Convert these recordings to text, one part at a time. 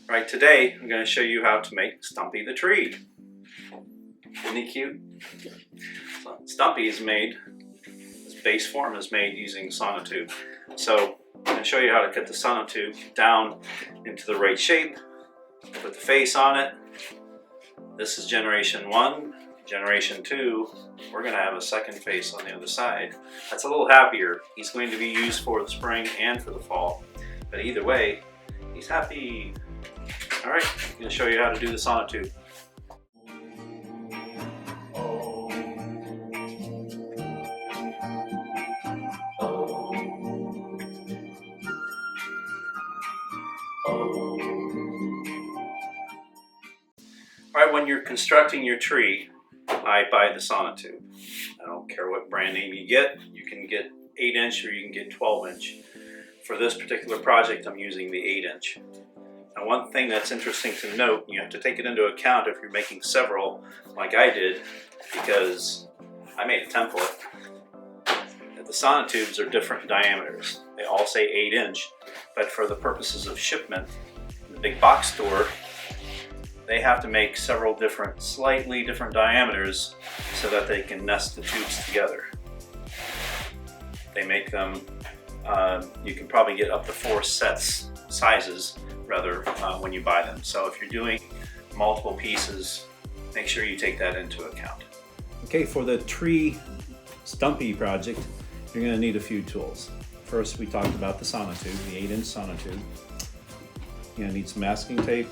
Right, today I'm going to show you how to make Stumpy the tree. Isn't he cute? So Stumpy is made, his base form is made using sonotube. So I'm going to show you how to cut the sonotube down into the right shape, put the face on it. This is generation 1. Generation 2, we're going to have a second face on the other side. That's a little happier. He's going to be used for the spring and for the fall. But either way, he's happy. Alright, I'm going to show you how to do the sonotube. Alright, when you're constructing your tree, I buy the sonotube. I don't care what brand name you get. You can get 8-inch or you can get 12-inch. For this particular project, I'm using the 8-inch. Now, one thing that's interesting to note, you have to take it into account if you're making several, like I did, because I made a template. The sonotubes are different diameters. They all say 8-inch, but for the purposes of shipment, in the big box store, they have to make several different, slightly different diameters so that they can nest the tubes together. They make them, you can probably get up to 4 sizes rather when you buy them. So if you're doing multiple pieces, make sure you take that into account. Okay, for the tree Stumpy project, you're going to need a few tools. First, we talked about the sonotube, the 8-inch sonotube. You're going to need some masking tape,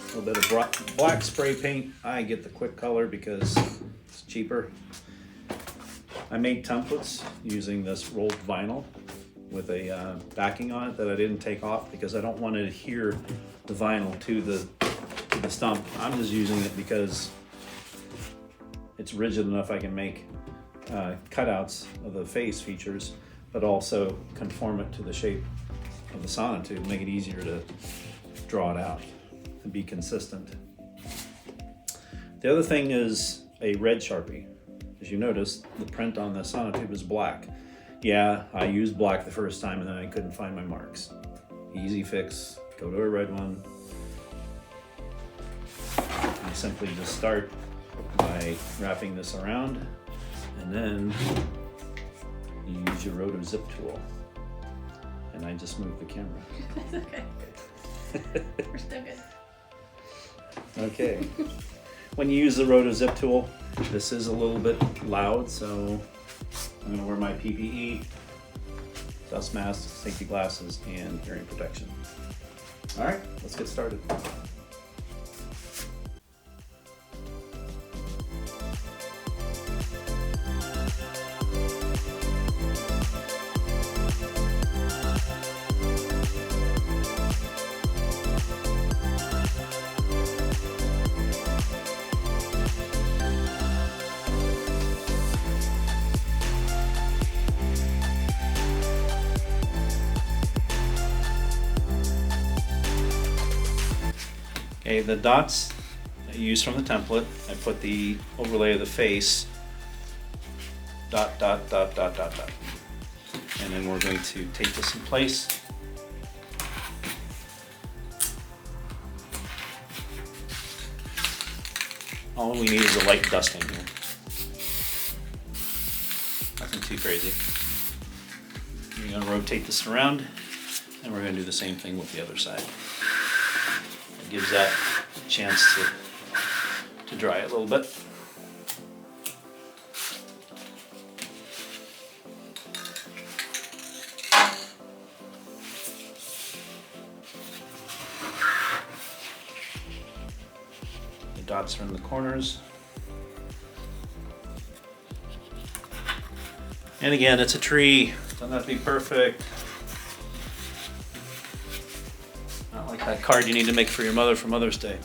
a little bit of black spray paint. I get the quick color because it's cheaper. I made templates using this rolled vinyl with a backing on it that I didn't take off because I don't want to adhere the vinyl to the stump. I'm just using it because it's rigid enough I can make cutouts of the face features, but also conform it to the shape of the sonotube, make it easier to draw it out and be consistent. The other thing is a red Sharpie. As you notice, the print on the sonotube is black. Yeah, I used black the first time and then I couldn't find my marks. Easy fix, go to a red one. You simply just start by wrapping this around and then you use your roto zip tool. And I just moved the camera. That's okay. We're still good. Okay. When you use the roto zip tool, this is a little bit loud, so I'm going to wear my PPE, dust mask, safety glasses, and hearing protection. All right, let's get started. Okay, the dots I used from the template, I put the overlay of the face, dot, dot, dot, dot, dot, dot. And then we're going to tape this in place. All we need is a light dusting here. Nothing too crazy. We're going to rotate this around, and we're going to do the same thing with the other side. It gives that a chance to dry a little bit. The dots are in the corners. And again, it's a tree. Doesn't have to be perfect. Not like that card you need to make for your mother for Mother's Day.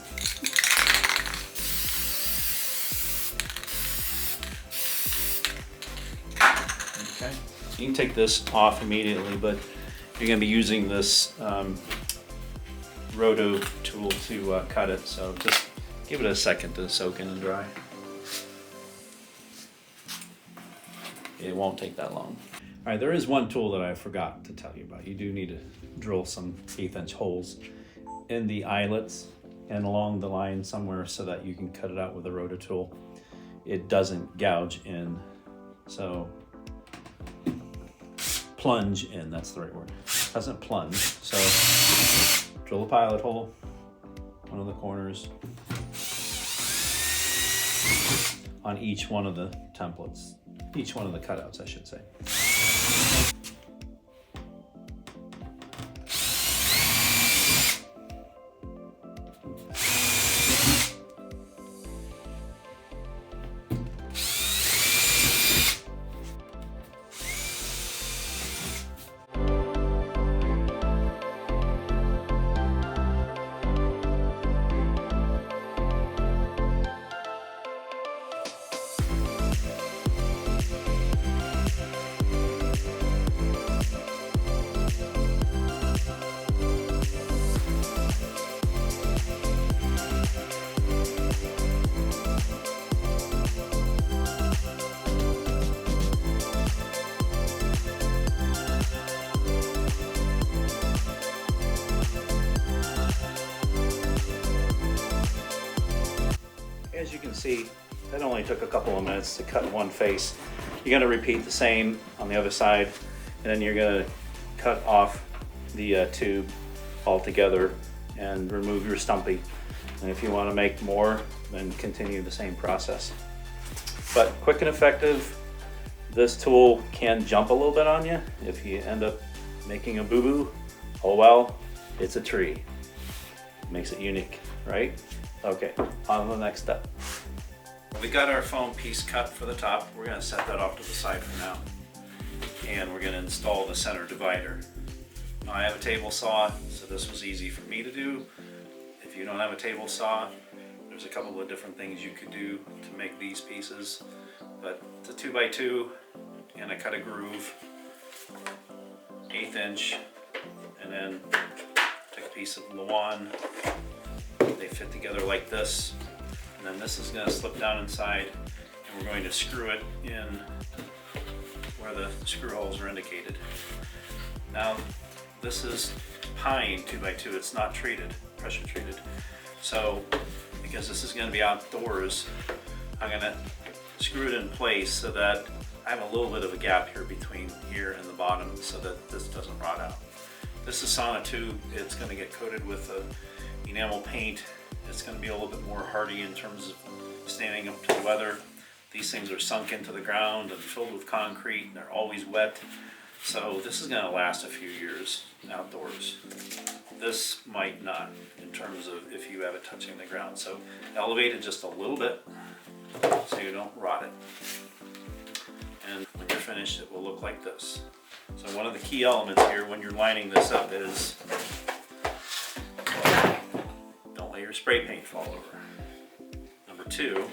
Okay, so you can take this off immediately, but you're going to be using this roto tool to cut it, so just give it a second to soak in and dry. It won't take that long. All right, there is one tool that I forgot to tell you about. You do need to drill some 1/8 inch holes in the eyelets and along the line somewhere so that you can cut it out with a roto tool. It doesn't gouge in, so plunge in, that's the right word. Doesn't plunge, so drill a pilot hole, one of the corners, on each one of the templates, each one of the cutouts, I should say. As you can see, that only took a couple of minutes to cut one face. You're going to repeat the same on the other side, and then you're going to cut off the tube altogether and remove your stumpy. And if you want to make more, then continue the same process. But quick and effective. This tool can jump a little bit on you. If you end up making a boo-boo, oh well, it's a tree. Makes it unique, right? Okay, on to the next step. We got our foam piece cut for the top. We're going to set that off to the side for now. And we're going to install the center divider. Now, I have a table saw, so this was easy for me to do. If you don't have a table saw, there's a couple of different things you could do to make these pieces. But it's a 2x2, and I cut a groove, 1/8 inch, and then take a piece of Lawan. They fit together like this, and then this is going to slip down inside, and we're going to screw it in where the screw holes are indicated. Now, this is pine 2x2, it's not treated, pressure treated. So, because this is going to be outdoors, I'm going to screw it in place so that I have a little bit of a gap here between here and the bottom so that this doesn't rot out. This is sonotube, it's going to get coated with a enamel paint. It's going to be a little bit more hardy in terms of standing up to the weather. These things are sunk into the ground and filled with concrete, and they're always wet. So this is going to last a few years outdoors. This might not, in terms of if you have it touching the ground. So elevate it just a little bit so you don't rot it. And when you're finished, it will look like this. So one of the key elements here when you're lining this up is your spray paint fall over. Number 2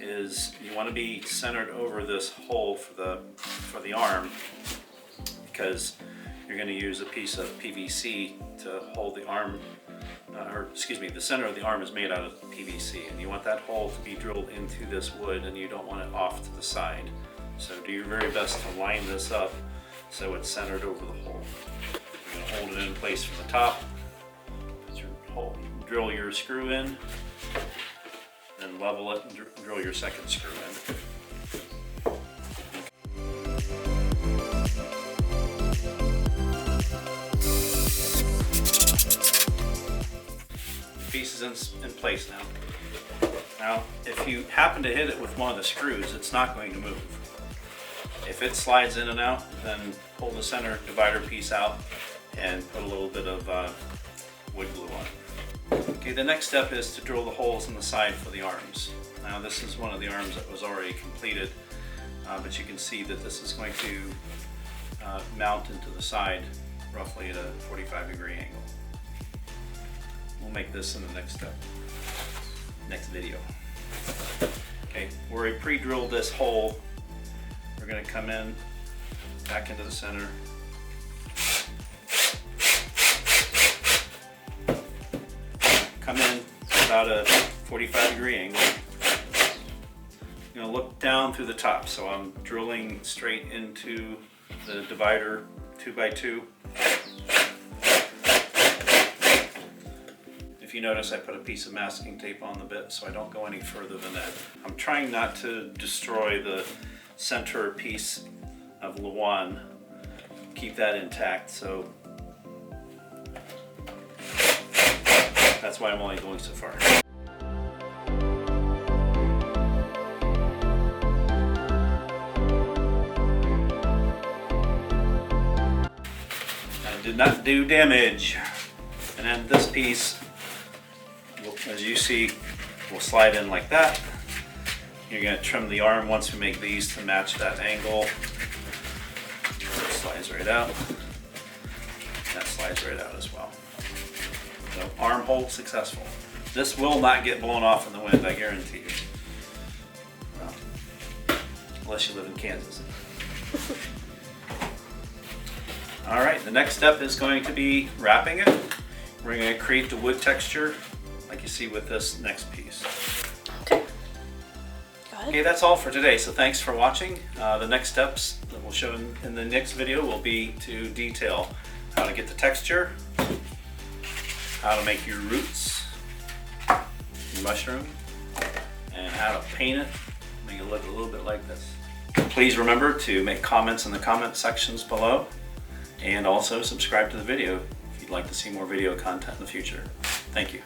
is you want to be centered over this hole for the arm, because you're going to use a piece of PVC to hold the arm, the center of the arm is made out of PVC, and you want that hole to be drilled into this wood, and you don't want it off to the side. So do your very best to line this up so it's centered over the hole. You're going to hold it in place from the top, put your hole. Drill your screw in, then level it and drill your second screw in. The piece is in place now. Now, if you happen to hit it with one of the screws, it's not going to move. If it slides in and out, then pull the center divider piece out and put a little bit of wood glue on it. Okay, the next step is to drill the holes in the side for the arms. Now this is one of the arms that was already completed, but you can see that this is going to mount into the side roughly at a 45-degree angle. We'll make this in the next step, next video. Okay, where we pre-drilled this hole, we're going to come in back into the center. Come in about a 45-degree angle. You're going to look down through the top, so I'm drilling straight into the divider 2x2. if you notice, I put a piece of masking tape on the bit so I don't go any further than that. I'm trying not to destroy the center piece of Luan. Keep that intact, so that's why I'm only going so far. I did not do damage. And then this piece, as you see, will slide in like that. You're going to trim the arm once we make these to match that angle. It slides right out. That slides right out as well. So armhole successful. This will not get blown off in the wind, I guarantee you. Well, unless you live in Kansas. All right, the next step is going to be wrapping it. We're going to create the wood texture like you see with this next piece. Okay. Got it. Okay, that's all for today. So thanks for watching. The next steps that we'll show in the next video will be to detail how to get the texture, how to make your roots, your mushroom, and how to paint it, make it look a little bit like this. Please remember to make comments in the comment sections below, and also subscribe to the video if you'd like to see more video content in the future. Thank you.